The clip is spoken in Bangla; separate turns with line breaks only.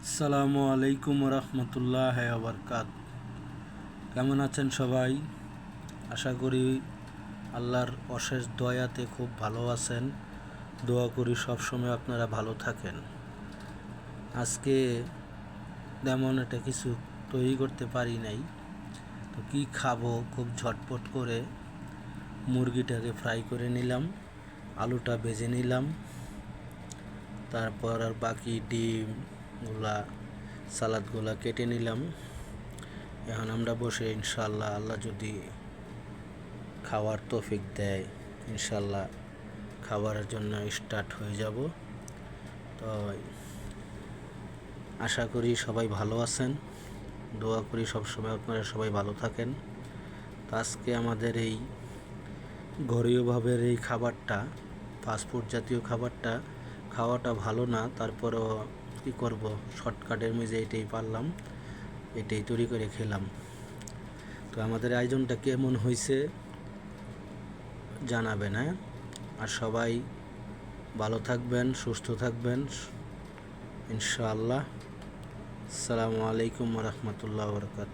আসসালামু আলাইকুম রহমতুল্লাহ বরকাত। কেমন আছেন সবাই? আশা করি আল্লাহর অশেষ দয়াতে খুব ভালো আছেন। দোয়া করি সবসময় আপনারা ভালো থাকেন। আজকে তেমন একটা কিছু তৈরি করতে পারি নাই, তো কি খাবো, খুব ঝটপট করে মুরগিটাকে ফ্রাই করে নিলাম, আলুটা ভেজে নিলাম, তারপর আর বাকি ডিমগুলা সালাদগুলা কেটে নিলাম। এখন আমরা বসে ইনশাল্লাহ আল্লাহ যদি খাওয়ার তৌফিক দেয় ইনশাল্লাহ খাবারের জন্য স্টার্ট হয়ে যাব। তো আশা করি সবাই ভালো আছেন, দোয়া করি সবসময় আপনারা সবাই ভালো থাকেন। তো আজকে আমাদের এই ঘরোয়াভাবে এই খাবারটা, ফাস্টফুড জাতীয় খাবারটা খাওয়াটা ভালো না, তারপরেও কী করব, শর্টকাটের মধ্যে এটাই পারলাম, এটাই তৈরি করে খেলাম। তো আমাদের আয়োজনটা কেমন হয়েছে জানাবেন, হ্যাঁ? আর সবাই ভালো থাকবেন, সুস্থ থাকবেন ইনশাআল্লাহ। আসসালামু আলাইকুম রহমতুল্লাহ বরকাত।